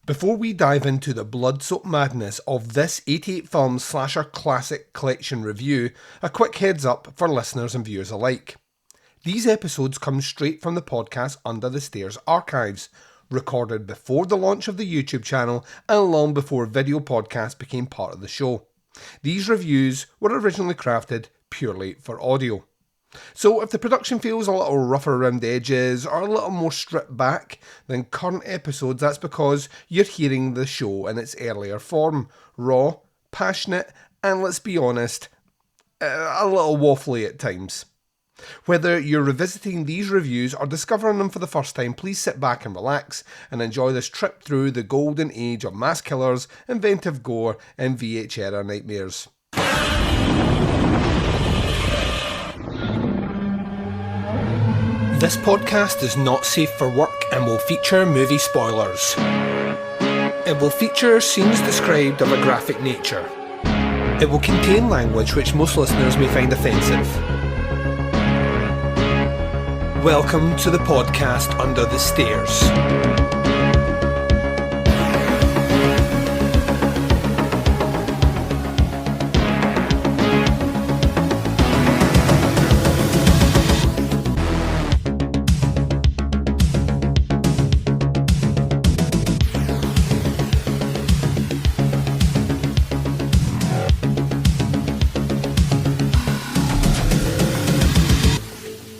Before we dive into the blood-soaked madness of this 88 film slasher classic collection review, a quick heads up for listeners and viewers alike. These episodes come straight from the podcast Under the Stairs archives, recorded before the launch of the YouTube channel and long before video podcasts became part of the show. These reviews were originally crafted purely for audio. So if the production feels a little rougher around the edges or a little more stripped back than current episodes, that's because you're hearing the show in its earlier form, raw, passionate, and let's be honest, a little waffly at times. Whether you're revisiting these reviews or discovering them for the first time, please sit back and relax and enjoy this trip through the golden age of mass killers, inventive gore, and VH era nightmares. This podcast is not safe for work and will feature movie spoilers. It will feature scenes described of a graphic nature. It will contain language which most listeners may find offensive. Welcome to the podcast Under the Stairs.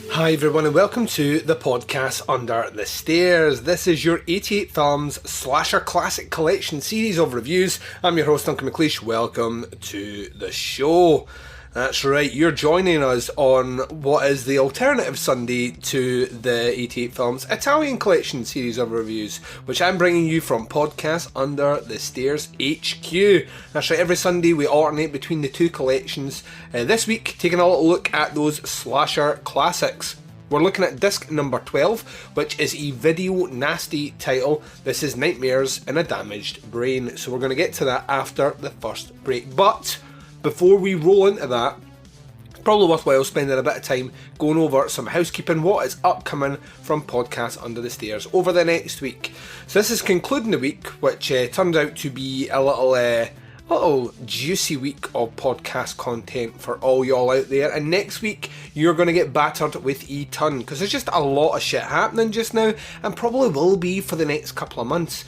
Hi everyone and welcome to the podcast Under the Stairs. This is your 88 Films Slasher Classic Collection series of reviews. I'm your host Duncan. Welcome to the show. That's right, you're joining us on what is the alternative Sunday to the 88 Films Italian Collection series of reviews, which I'm bringing you from Podcast Under the Stairs HQ. That's right, every Sunday we alternate between the two collections. This week, taking a little look at those slasher classics. We're looking at disc number 12, which is a video nasty title. This is Nightmares in a Damaged Brain. So we're going to get to that after the first break. But before we roll into that, it's probably worthwhile spending a bit of time going over some housekeeping, what is upcoming from Podcast Under the Stairs over the next week. So this is concluding the week, which turned out to be a little juicy week of podcast content for all y'all out there, and next week you're going to get battered with a ton, because there's just a lot of shit happening just now, and probably will be for the next couple of months.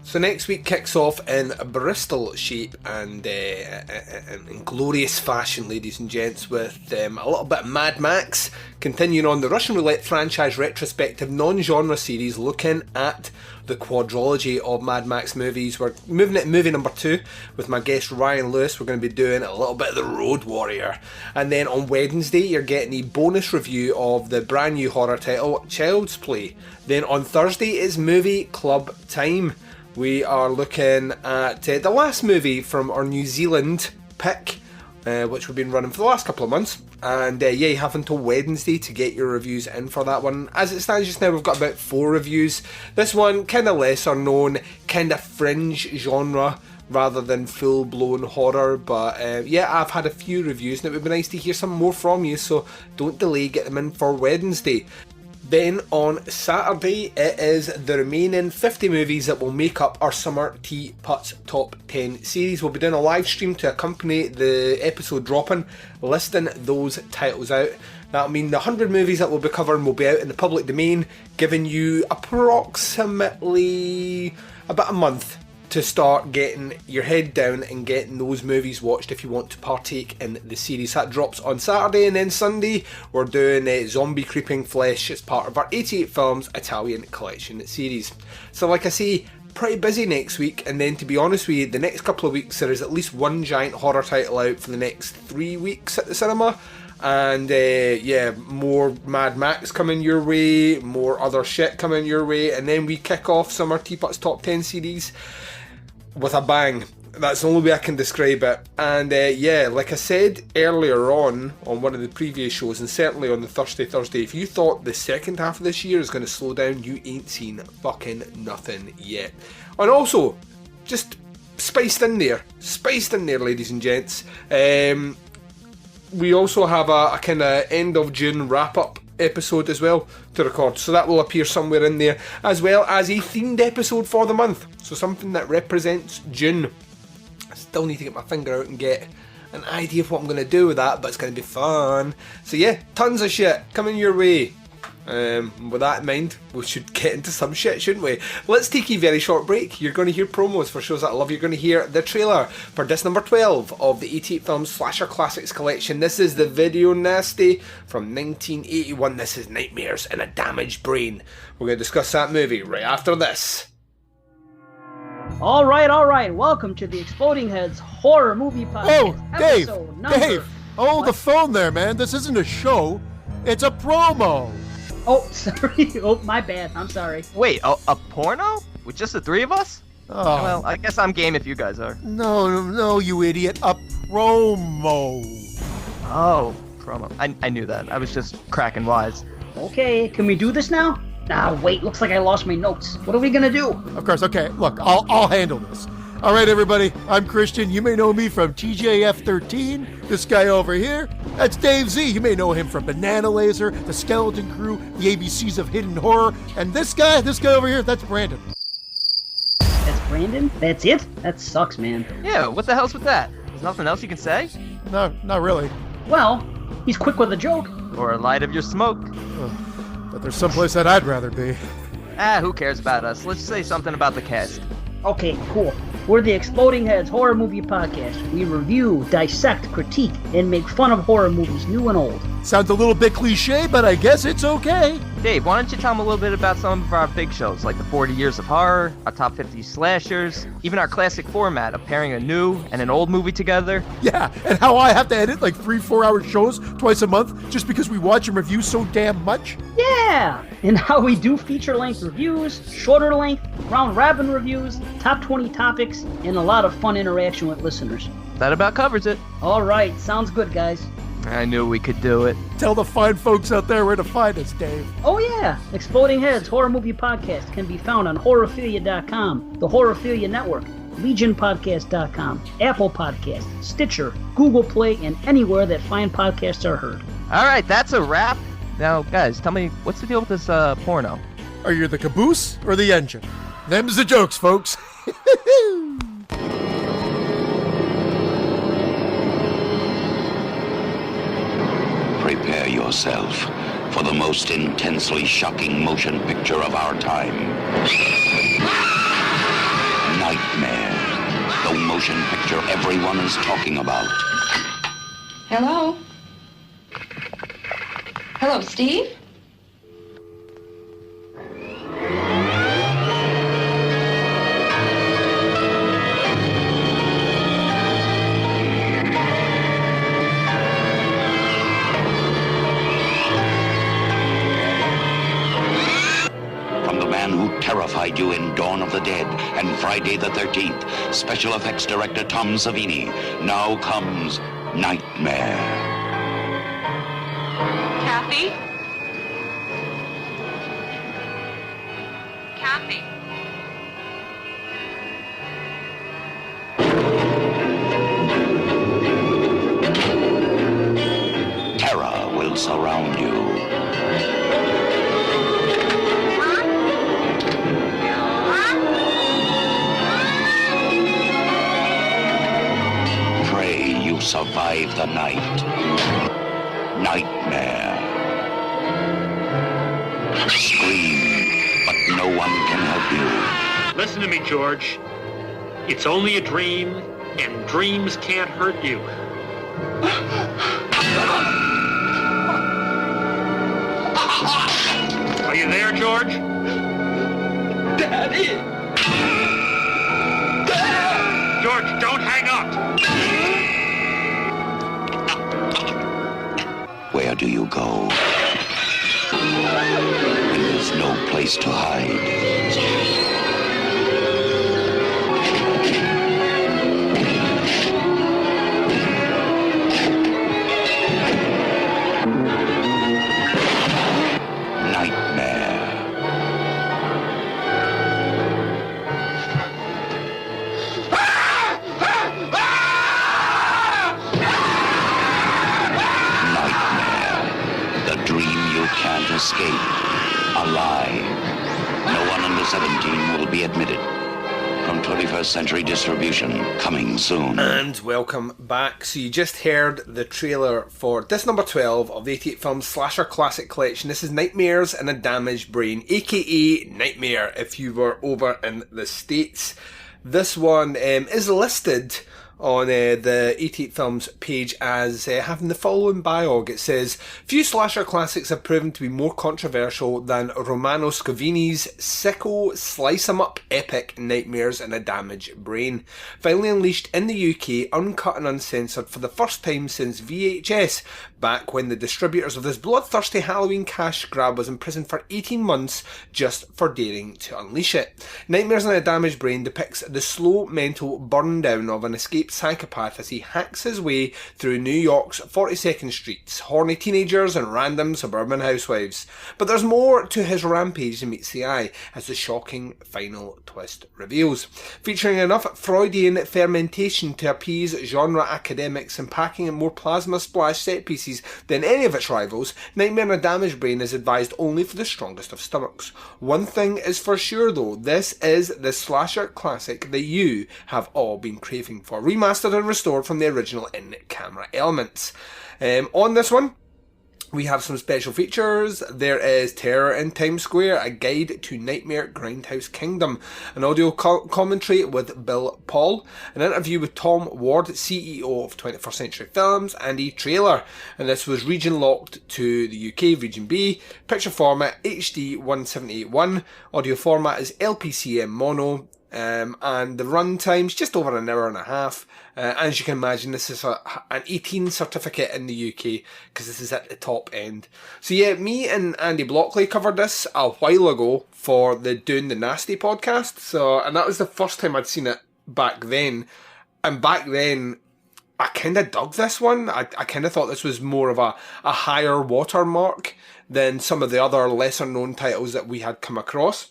So next week kicks off in Bristol shape and in glorious fashion, ladies and gents, with a little bit of Mad Max, continuing on the Russian Roulette franchise retrospective non-genre series, looking at the quadrilogy of Mad Max movies. We're moving it to movie number 2 with my guest Ryan Lewis. We're going to be doing a little bit of The Road Warrior. And then on Wednesday you're getting a bonus review of the brand new horror title Child's Play. Then on Thursday is movie club time. We are looking at the last movie from our New Zealand pick, which we've been running for the last couple of months. And you have until Wednesday to get your reviews in for that one. As it stands just now, we've got about 4 reviews. This one, kind of lesser known, kind of fringe genre rather than full-blown horror. But I've had a few reviews and it would be nice to hear some more from you, so don't delay, get them in for Wednesday. Then on Saturday, it is the remaining 50 movies that will make up our Summer Teapots Top 10 series. We'll be doing a live stream to accompany the episode dropping, listing those titles out. That'll mean the 100 movies that we'll be covering will be out in the public domain, giving you approximately about a month to start getting your head down and getting those movies watched if you want to partake in the series. That drops on Saturday, and then Sunday we're doing Zombie Creeping Flesh as part of our 88 Films Italian Collection series. So like I say, pretty busy next week, and then to be honest with you, the next couple of weeks there is at least one giant horror title out for the next 3 weeks at the cinema. And more Mad Max coming your way, more other shit coming your way, and then we kick off Summer Teapots Top 10 series with a bang. That's the only way I can describe it. And like I said earlier on one of the previous shows, and certainly on the Thursday, if you thought the second half of this year is going to slow down, you ain't seen fucking nothing yet. And also, just spiced in there, ladies and gents, we also have a kind of end of June wrap up episode as well to record, so that will appear somewhere in there, as well as a themed episode for the month, so something that represents June. I still need to get my finger out and get an idea of what I'm going to do with that, but it's going to be fun. So yeah, tons of shit coming your way. With that in mind, we should get into some shit, shouldn't we? Let's take a very short break. You're going to hear promos for shows that I love. You're going to hear the trailer for disc number 12 of the 88 Films Slasher Classics collection. This is the Video Nasty from 1981. This is Nightmares in a Damaged Brain. We're going to discuss that movie right after this. All right. Welcome to the Exploding Heads Horror Movie Podcast. Oh, Dave, hold the phone there, man. This isn't a show. It's a promo. Oh, sorry. Oh, my bad. I'm sorry. Wait, a porno? With just the three of us? Oh. Well, I guess I'm game if you guys are. No, you idiot. A promo. Oh, promo. I knew that. I was just cracking wise. Okay, can we do this now? Wait, looks like I lost my notes. What are we gonna do? Of course, okay. Look, I'll handle this. All right, everybody. I'm Christian. You may know me from TJF 13. This guy over here, that's Dave Z. You may know him from Banana Laser, The Skeleton Crew, the ABCs of Hidden Horror. And this guy over here, that's Brandon. That's Brandon? That's it? That sucks, man. Yeah, what the hell's with that? There's nothing else you can say? No, not really. Well, he's quick with a joke. Or a light of your smoke? But there's someplace that I'd rather be. Who cares about us? Let's say something about the cast. Okay, cool. We're the Exploding Heads Horror Movie Podcast. We review, dissect, critique, and make fun of horror movies, new and old. Sounds a little bit cliche, but I guess it's okay. Dave, why don't you tell them a little bit about some of our big shows, like the 40 Years of Horror, our top 50 slashers, even our classic format of pairing a new and an old movie together. Yeah, and how I have to edit like 3-4 hour shows twice a month just because we watch and review so damn much. Yeah, and how we do feature-length reviews, shorter length, round-robin reviews, top 20 topics, and a lot of fun interaction with listeners. That about covers it. All right, sounds good, guys. I knew we could do it. Tell the fine folks out there where to find us, Dave. Oh yeah, Exploding Heads Horror Movie Podcast can be found on Horrorphilia.com, the Horrorphilia Network, LegionPodcast.com, Apple Podcasts, Stitcher, Google Play, and anywhere that fine podcasts are heard. All right, that's a wrap. Now, guys, tell me, what's the deal with this porno? Are you the caboose or the engine? Them's the jokes, folks. Prepare yourself for the most intensely shocking motion picture of our time. Nightmare, the motion picture everyone is talking about. Hello? Hello, Steve? Who terrified you in Dawn of the Dead and Friday the 13th, special effects director Tom Savini. Now comes Nightmare. Kathy? Kathy? Terror will surround you. Survive the night. Nightmare. Scream, but no one can help you. Listen to me, George. It's only a dream, and dreams can't hurt you. Are you there, George? Daddy! George, don't hang up! Where do you go? When there's no place to hide. escape. A lie. No one under 17 will be admitted. From 21st Century Distribution, coming soon. And welcome back. So you just heard the trailer for disc number 12 of the 88 Films Slasher Classic Collection. This is Nightmares in a Damaged Brain, aka Nightmare if you were over in the States. This one is listed on the 88 Films page as having the following biog. It says, few slasher classics have proven to be more controversial than Romano Scavini's sicko slice-em-up epic Nightmares in a Damaged Brain. Finally unleashed in the UK, uncut and uncensored for the first time since VHS, back when the distributors of this bloodthirsty Halloween cash grab was imprisoned for 18 months just for daring to unleash it. Nightmares in a Damaged Brain depicts the slow mental burn down of an escaped psychopath as he hacks his way through New York's 42nd streets, horny teenagers and random suburban housewives. But there's more to his rampage than meets the eye, as the shocking final twist reveals. Featuring enough Freudian fermentation to appease genre academics and packing in more plasma splash set pieces than any of its rivals, Nightmare in a Damaged Brain is advised only for the strongest of stomachs. One thing is for sure though, this is the slasher classic that you have all been craving for, remastered and restored from the original in-camera elements. On this one, we have some special features. There is Terror in Times Square, a guide to Nightmare Grindhouse Kingdom, an audio commentary with Bill Paul, an interview with Tom Ward, CEO of 21st Century Films, and a trailer. And this was region locked to the UK, region B, picture format HD 1781, audio format is LPCM mono, and the run time's just over an hour and a half. As you can imagine, this is an 18 certificate in the UK, because this is at the top end. So yeah, me and Andy Blockley covered this a while ago for the Doing the Nasty podcast, and that was the first time I'd seen it back then. And back then, I kind of dug this one. I kind of thought this was more of a higher watermark than some of the other lesser known titles that we had come across.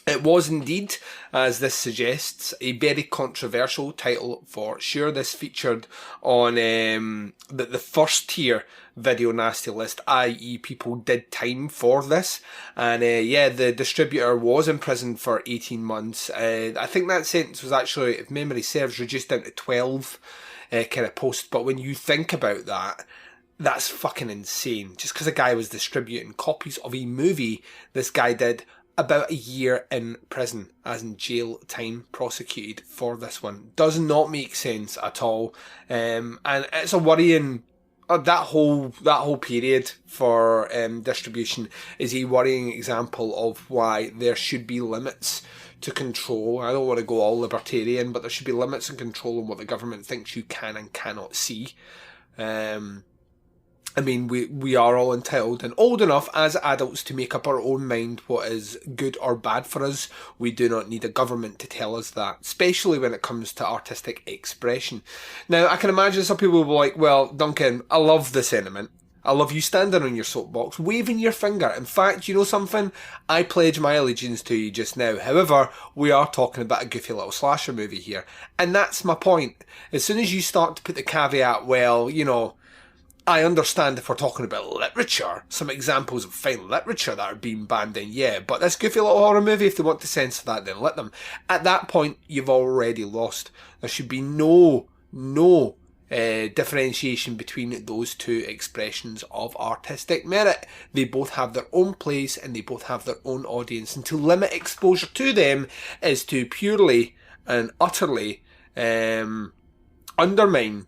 It was indeed, as this suggests, a very controversial title for sure. This featured on the first tier video nasty list, i.e. people did time for this. And the distributor was imprisoned for 18 months. I think that sentence was actually, if memory serves, reduced down to 12 kind of posts. But when you think about that, that's fucking insane. Just because a guy was distributing copies of a movie, this guy did about a year in prison, as in jail time, prosecuted for this one. Does not make sense at all. And it's a worrying, that whole period for distribution is a worrying example of why there should be limits to control. I don't want to go all libertarian, but there should be limits and control on what the government thinks you can and cannot see. I mean, we are all entitled and old enough as adults to make up our own mind what is good or bad for us. We do not need a government to tell us that, especially when it comes to artistic expression. Now, I can imagine some people will be like, well, Duncan, I love the sentiment. I love you standing on your soapbox, waving your finger. In fact, you know something? I pledge my allegiance to you just now. However, we are talking about a goofy little slasher movie here. And that's my point. As soon as you start to put the caveat, well, you know, I understand if we're talking about literature, some examples of fine literature that are being banned in, yeah, but this goofy little horror movie, if they want to censor that, then let them. At that point, you've already lost. There should be no differentiation between those two expressions of artistic merit. They both have their own place and they both have their own audience, and to limit exposure to them is to purely and utterly undermine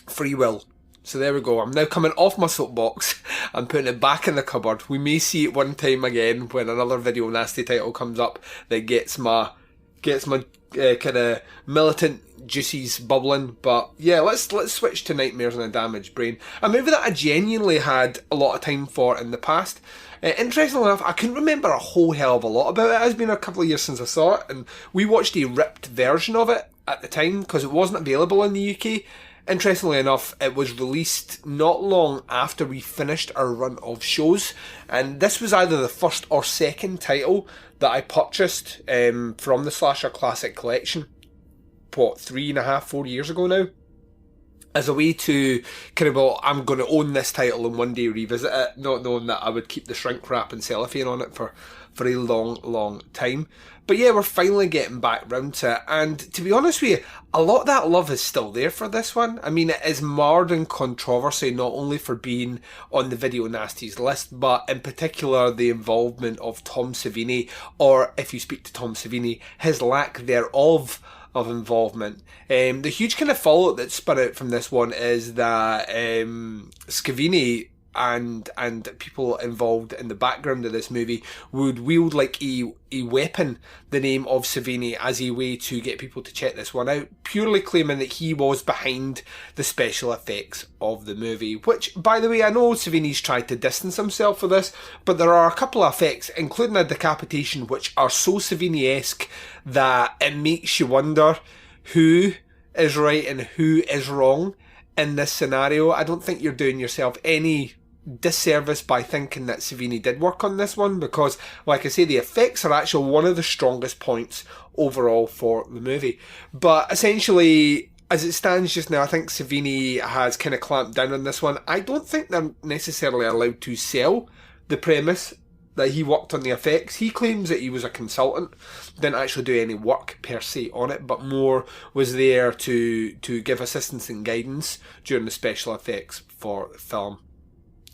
free will. So there we go. I'm now coming off my soapbox and putting it back in the cupboard. We may see it one time again when another video nasty title comes up that gets my kind of militant juices bubbling. But yeah, let's switch to Nightmares in a Damaged Brain, a movie that I genuinely had a lot of time for in the past. Interestingly enough, I couldn't remember a whole hell of a lot about it. It has been a couple of years since I saw it, and we watched a ripped version of it at the time because it wasn't available in the UK. Interestingly enough, it was released not long after we finished our run of shows, and this was either the first or second title that I purchased from the Slasher Classic Collection, 4 years ago now? as a way to kind of, well, I'm going to own this title and one day revisit it, not knowing that I would keep the shrink wrap and cellophane on it for a long time. But yeah, we're finally getting back round to it, and to be honest with you, a lot of that love is still there for this one. I mean, it is marred in controversy, not only for being on the Video Nasties list, but in particular the involvement of Tom Savini, or if you speak to Tom Savini, his lack thereof of involvement. The huge kind of fallout that spun out from this one is that Scavini and people involved in the background of this movie would wield like a weapon the name of Savini as a way to get people to check this one out, purely claiming that he was behind the special effects of the movie, which, by the way, I know Savini's tried to distance himself for this, but there are a couple of effects, including a decapitation, which are so Savini-esque that it makes you wonder who is right and who is wrong in this scenario. I don't think you're doing yourself any disservice by thinking that Savini did work on this one, because, like I say, the effects are actually one of the strongest points overall for the movie. But essentially, as it stands just now, I think Savini has kind of clamped down on this one. I don't think they're necessarily allowed to sell the premise that he worked on the effects. He claims that he was a consultant, didn't actually do any work per se on it, but more was there to give assistance and guidance during the special effects for the film.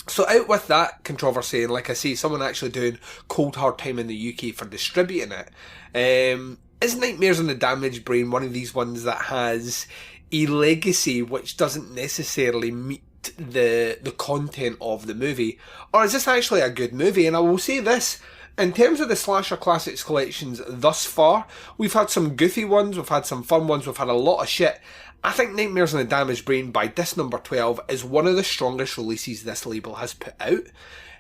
So out with that controversy, and like I say, someone actually doing cold hard time in the UK for distributing it, is Nightmares on the Damaged Brain one of these ones that has a legacy which doesn't necessarily meet the content of the movie? Or is this actually a good movie? And I will say this, in terms of the Slasher Classics collections thus far, we've had some goofy ones, we've had some fun ones, we've had a lot of shit. I think Nightmares on the Damaged Brain by disc number 12 is one of the strongest releases this label has put out.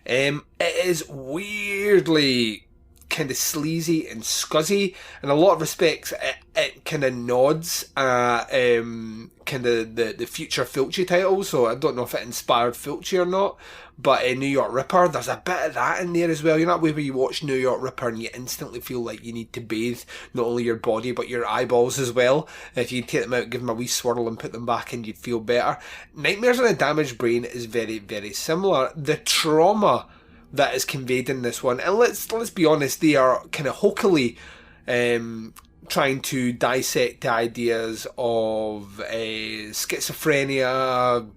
It is weirdly kind of sleazy and scuzzy. In a lot of respects, it kind of nods at kind of the future Fulci title, so I don't know if it inspired Fulci or not, but New York Ripper, there's a bit of that in there as well. You know that way where you watch New York Ripper and you instantly feel like you need to bathe not only your body but your eyeballs as well. If you take them out, give them a wee swirl and put them back in, you'd feel better. Nightmares on a Damaged Brain is very, very similar. The trauma that is conveyed in this one, and let's be honest, they are kind of hokily trying to dissect the ideas of schizophrenia,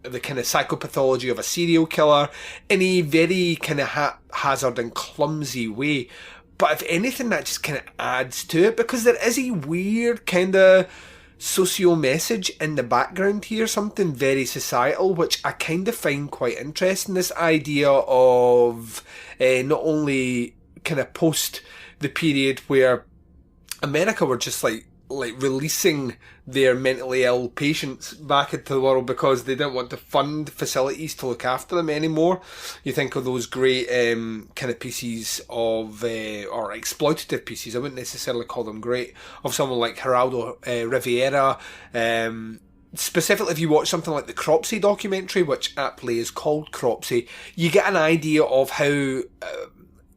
the kind of psychopathology of a serial killer in a very kind of haphazard and clumsy way. But if anything, that just kind of adds to it, because there is a weird kind of socio message in the background here, something very societal, which I kind of find quite interesting. This idea of not only kind of post the period where America were just like releasing their mentally ill patients back into the world because they didn't want to fund facilities to look after them anymore. You think of those great kind of pieces of, or exploitative pieces, I wouldn't necessarily call them great, of someone like Geraldo Rivera. Specifically, if you watch something like the Cropsey documentary, which aptly is called Cropsey, you get an idea of how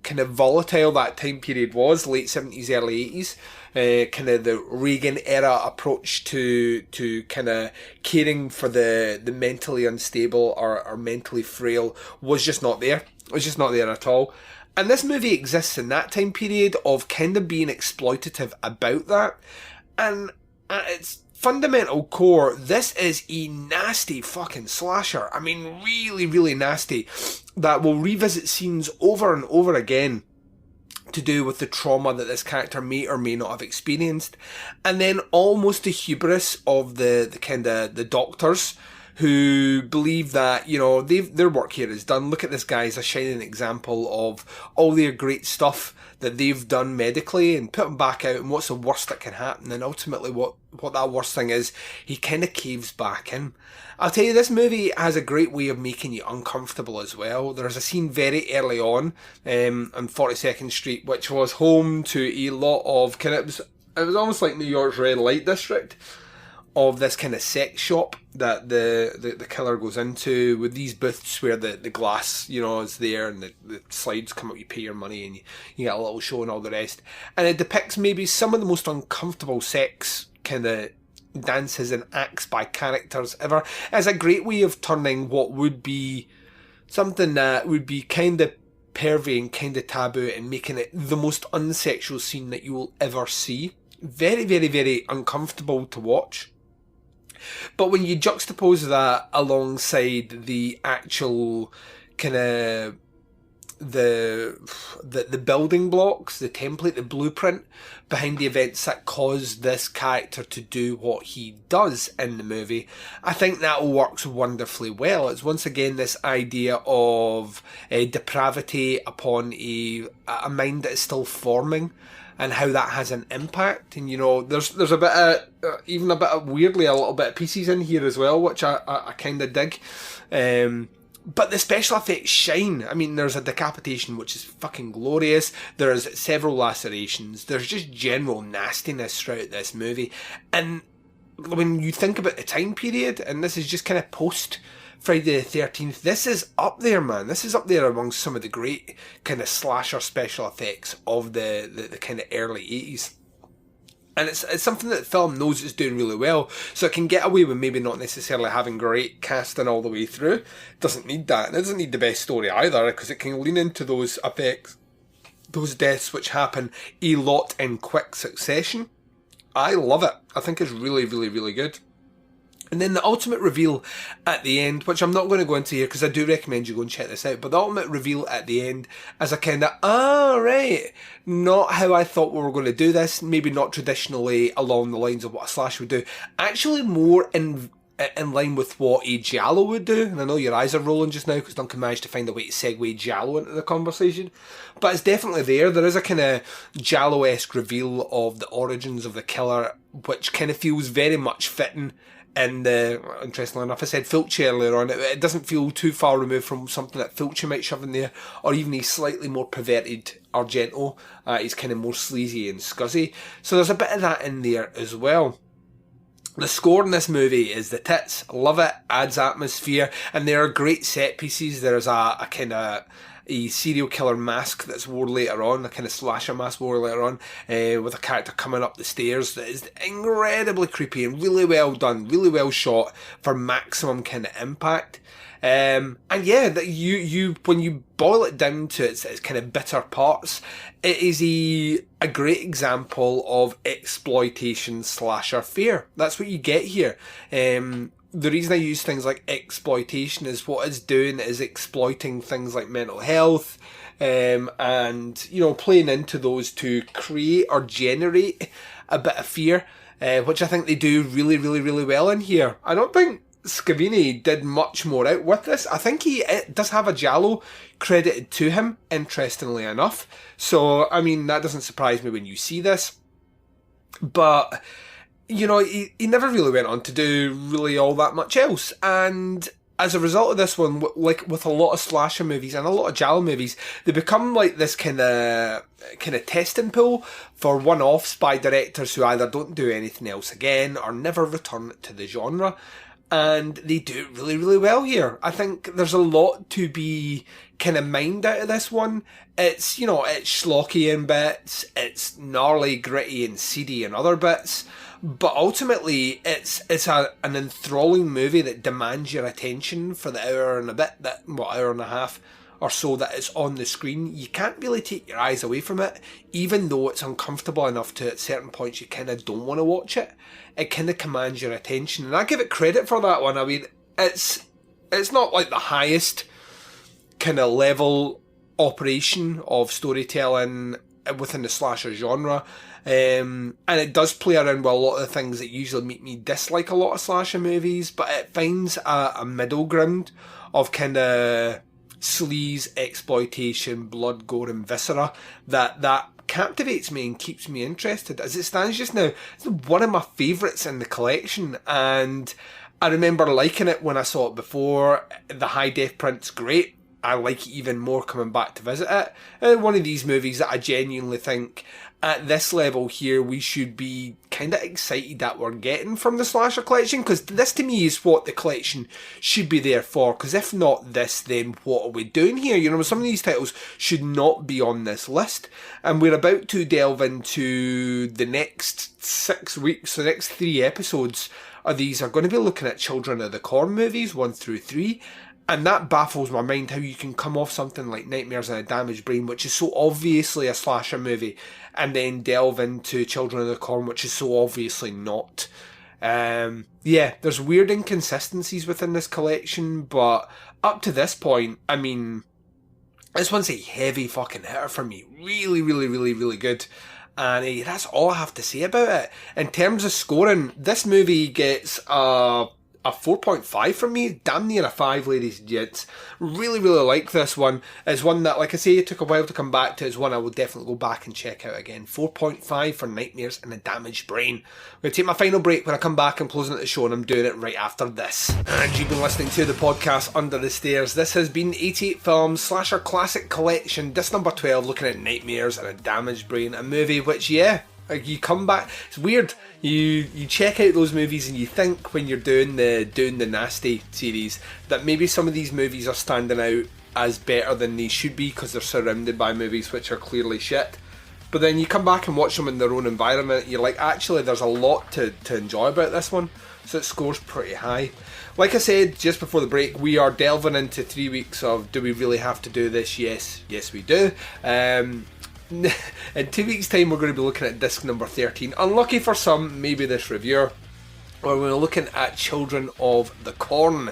kind of volatile that time period was, late 70s, early 80s. Kind of the Reagan era approach to kind of caring for the mentally unstable or mentally frail was just not there. It was just not there at all. And this movie exists in that time period of kind of being exploitative about that. And at its fundamental core, this is a nasty fucking slasher. I mean, really, really nasty, that will revisit scenes over and over again to do with the trauma that this character may or may not have experienced. And then almost the hubris of the kind of the doctors who believe that, you know, their work here is done. Look at this guy as a shining example of all their great stuff that they've done medically, and put him back out, and what's the worst that can happen, and ultimately what that worst thing is, he kind of caves back in. I'll tell you, this movie has a great way of making you uncomfortable as well. There's a scene very early on 42nd Street, which was home to a lot of kind of, it was almost like New York's red light district, of this kind of sex shop that the killer goes into, with these booths where the glass, you know, is there, and the slides come up, you pay your money and you get a little show and all the rest. And it depicts maybe some of the most uncomfortable sex kind of dances and acts by characters ever. It's a great way of turning what would be something that would be kind of pervy and kind of taboo and making it the most unsexual scene that you will ever see. Very, very, very uncomfortable to watch. But when you juxtapose that alongside the actual kind of the building blocks, the template, the blueprint behind the events that caused this character to do what he does in the movie, I think that works wonderfully well. It's once again this idea of depravity upon a mind that is still forming, and how that has an impact. And there's a bit of even a bit of weirdly a little bit of pieces in here as well, which I kind of dig. But the special effects shine. I mean, there's a decapitation which is fucking glorious. There's several lacerations. There's just general nastiness throughout this movie. And when you think about the time period, and this is just kind of post Friday the 13th, this is up there, man. This is up there amongst some of the great kind of slasher special effects of the kind of early 80s. And it's something that the film knows it's doing really well, so it can get away with maybe not necessarily having great casting all the way through. It doesn't need that, and it doesn't need the best story either, because it can lean into those effects, those deaths which happen a lot in quick succession. I love it. I think it's really, really, really good. And then the ultimate reveal at the end, which I'm not going to go into here because I do recommend you go and check this out, but the ultimate reveal at the end as a kind of, right, not how I thought we were going to do this, maybe not traditionally along the lines of what a slash would do, actually more in line with what a giallo would do. And I know your eyes are rolling just now because Duncan managed to find a way to segue giallo into the conversation, but it's definitely there. There is a kind of giallo-esque reveal of the origins of the killer, which kind of feels very much fitting. And interestingly enough, I said Fulci earlier on, it doesn't feel too far removed from something that Fulci might shove in there, or even a slightly more perverted Argento. He's kind of more sleazy and scuzzy. So there's a bit of that in there as well. The score in this movie is the tits. Love it, adds atmosphere, and there are great set pieces. There's a kind of a serial killer mask that's worn later on, a kind of slasher mask worn later on, with a character coming up the stairs that is incredibly creepy and really well done, really well shot for maximum kind of impact. And yeah, that you when you boil it down to its kind of bitter parts, it is a great example of exploitation slasher fear. That's what you get here. The reason I use things like exploitation is what it's doing is exploiting things like mental health, and playing into those to create or generate a bit of fear, which I think they do really, really, really well in here. I don't think Scavini did much more out with this. I think he does have a giallo credited to him, interestingly enough. So, I mean, that doesn't surprise me when you see this. But he never really went on to do really all that much else. And as a result of this one, like with a lot of slasher movies and a lot of giallo movies, they become like this kind of testing pool for one-offs by directors who either don't do anything else again or never return to the genre. And they do it really, really well here. I think there's a lot to be kind of mined out of this one. It's, it's schlocky in bits, it's gnarly, gritty and seedy in other bits. But ultimately, it's an enthralling movie that demands your attention for the hour and a bit, hour and a half or so that it's on the screen. You can't really take your eyes away from it, even though it's uncomfortable enough to, at certain points, you kind of don't want to watch it. It kind of commands your attention, and I give it credit for that one. I mean, it's not like the highest kind of level operation of storytelling within the slasher genre. And it does play around with a lot of the things that usually make me dislike a lot of slasher movies, but it finds a middle ground of kind of sleaze, exploitation, blood, gore and viscera that captivates me and keeps me interested. As it stands just now, it's one of my favourites in the collection, and I remember liking it when I saw it before. The high def print's great. I like it even more coming back to visit it. And one of these movies that I genuinely think at this level here we should be kind of excited that we're getting from the slasher collection, because this to me is what the collection should be there for, because if not this, then what are we doing here? You know, some of these titles should not be on this list, and we're about to delve into the next 6 weeks, the next 3 episodes of these are going to be looking at Children of the Corn movies 1 through 3. And that baffles my mind, how you can come off something like Nightmares and a Damaged Brain, which is so obviously a slasher movie, and then delve into Children of the Corn, which is so obviously not. Yeah, there's weird inconsistencies within this collection, but up to this point, I mean, this one's a heavy fucking hitter for me. Really, really, really, really good. And that's all I have to say about it. In terms of scoring, this movie gets a 4.5 from me, damn near a 5, ladies and gents. Really, really like this one. It's one that, like I say, it took a while to come back to. It's one I will definitely go back and check out again. 4.5 for Nightmares and a Damaged Brain. I'm going to take my final break. When I come back, I'm closing out the show, and I'm doing it right after this. And you've been listening to the podcast Under the Stairs. This has been 88 Films Slasher Classic Collection. This number 12, looking at Nightmares and a Damaged Brain. A movie which, yeah, like you come back, it's weird. You check out those movies and you think when you're doing the Nasty series that maybe some of these movies are standing out as better than they should be because they're surrounded by movies which are clearly shit. But then you come back and watch them in their own environment, you're like, actually there's a lot to enjoy about this one. So it scores pretty high. Like I said just before the break, we are delving into 3 weeks of do we really have to do this? Yes we do. In 2 weeks' time, we're going to be looking at disc number 13. Unlucky for some, maybe this reviewer, or we're looking at Children of the Corn.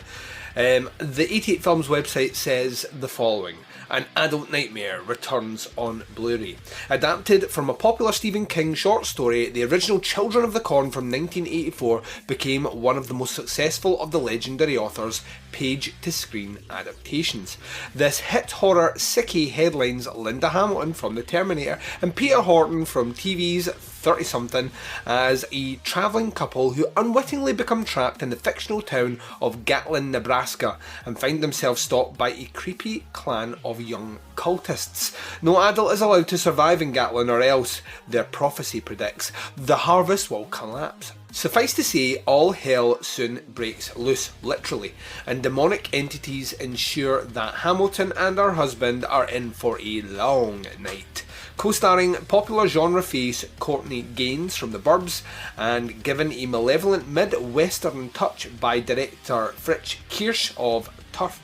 The 88 Films website says the following. An Adult Nightmare returns on Blu-ray. Adapted from a popular Stephen King short story, the original Children of the Corn from 1984 became one of the most successful of the legendary author's page-to-screen adaptations. This hit horror sickie headlines Linda Hamilton from The Terminator and Peter Horton from TV's 30-something as a travelling couple who unwittingly become trapped in the fictional town of Gatlin, Nebraska, and find themselves stalked by a creepy clan of young cultists. No adult is allowed to survive in Gatlin, or else, their prophecy predicts, the harvest will collapse. Suffice to say, all hell soon breaks loose, literally, and demonic entities ensure that Hamilton and her husband are in for a long night. Co-starring popular genre face Courtney Gaines from The Burbs, and given a malevolent mid-western touch by director Fritz Kirsch of Turf,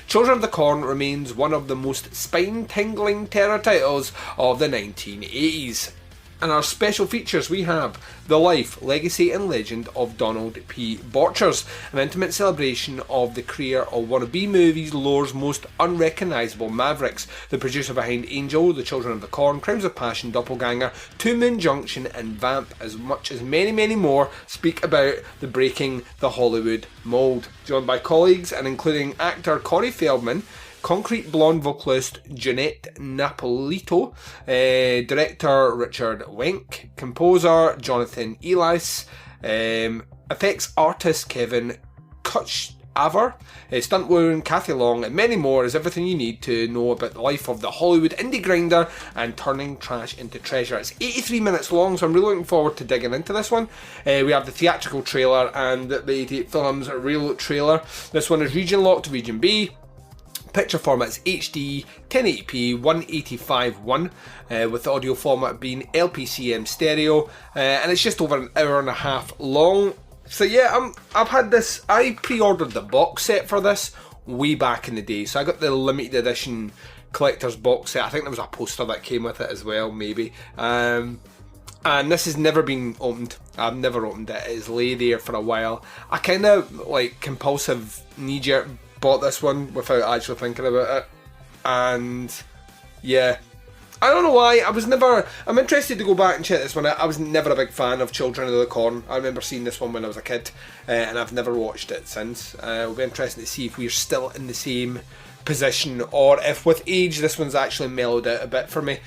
Children of the Corn remains one of the most spine-tingling terror titles of the 1980s. And our special features, we have The Life, Legacy and Legend of Donald P. Borchers, an intimate celebration of the career of one of B-movies lore's most unrecognisable mavericks, the producer behind Angel, The Children of the Corn, Crimes of Passion, Doppelganger, Two Moon Junction and Vamp, as much as many, many more, speak about the breaking the Hollywood mould. Joined by colleagues and including actor Corey Feldman, Concrete Blonde vocalist Jeanette Napolito, director Richard Wenck, composer Jonathan Elias, effects artist Kevin Kutch-Aver, stunt woman Kathy Long, and many more is everything you need to know about the life of the Hollywood indie grinder and turning trash into treasure. It's 83 minutes long, so I'm really looking forward to digging into this one. We have the theatrical trailer and the 88 Films real trailer. This one is region locked to region B. Picture format is HD 1080p 185.1 with the audio format being LPCM stereo, and it's just over an hour and a half long. So yeah, I've had this. I pre-ordered the box set for this way back in the day, so I got the limited edition collector's box set. I think there was a poster that came with it as well, maybe. And this has never been opened. I've never opened it. It's lay there for a while. I kind of like compulsive knee-jerk bought this one without actually thinking about it, and yeah, I don't know why. I'm interested to go back and check this one out. I was never a big fan of Children of the Corn. I remember seeing this one when I was a kid, and I've never watched it since. It'll be interesting to see if we're still in the same position, or if with age this one's actually mellowed out a bit for me.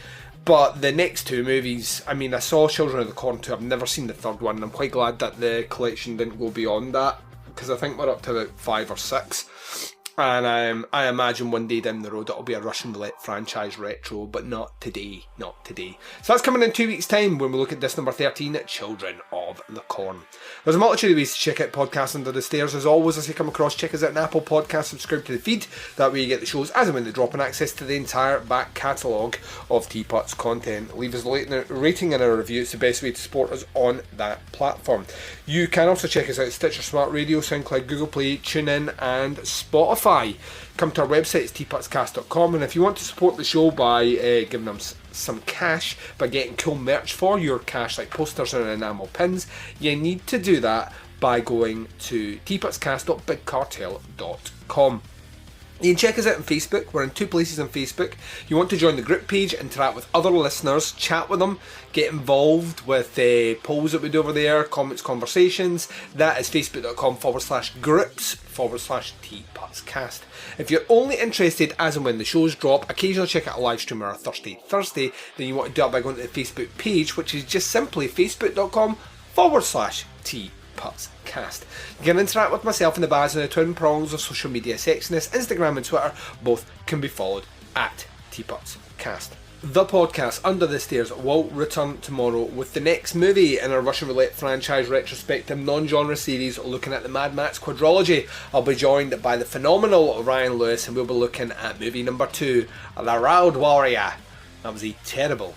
But the next two movies, I mean, I saw Children of the Corn 2, I've never seen the third one, and I'm quite glad that the collection didn't go beyond that, because I think we're up to about 5 or 6. And I imagine one day down the road it'll be a Russian Roulette franchise retro, but not today, not today. So that's coming in 2 weeks' time when we look at disc number 13, Children of the Corn. There's a multitude of ways to check out Podcasts Under the Stairs. As always, as you come across, check us out on Apple Podcasts, subscribe to the feed. That way you get the shows as and when they drop and access to the entire back catalogue of Teapot's content. Leave us a rating and a review. It's the best way to support us on that platform. You can also check us out at Stitcher Smart Radio, SoundCloud, Google Play, TuneIn and Spotify. Come to our website, it's teapotscast.com, and if you want to support the show by giving them some cash, by getting cool merch for your cash like posters and enamel pins, you need to do that by going to teapotscast.bigcartel.com. You can check us out on Facebook. We're in 2 places on Facebook. You want to join the group page, interact with other listeners, chat with them, get involved with polls that we do over there, comments, conversations. That is facebook.com/groups/teapotscast. If you're only interested as and when the shows drop, occasionally check out a live stream or a Thursday, then you want to do it by going to the Facebook page, which is just simply facebook.com/teapotscast. You can interact with myself and the Baz on the twin prongs of social media sexiness. Instagram and Twitter both can be followed at TeapotsCast. The podcast Under the Stairs will return tomorrow with the next movie in our Russian Roulette franchise retrospective non-genre series looking at the Mad Max quadrilogy. I'll be joined by the phenomenal Ryan Lewis and we'll be looking at movie number 2, The Road Warrior. That was a terrible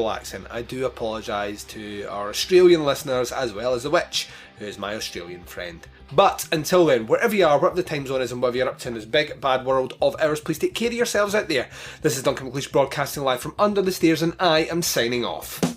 accent. I do apologise to our Australian listeners as well as the witch, who is my Australian friend. But until then, wherever you are, whatever the time zone is and whatever you're up to in this big bad world of ours, please take care of yourselves out there. This is Duncan McLeish broadcasting live from Under the Stairs and I am signing off.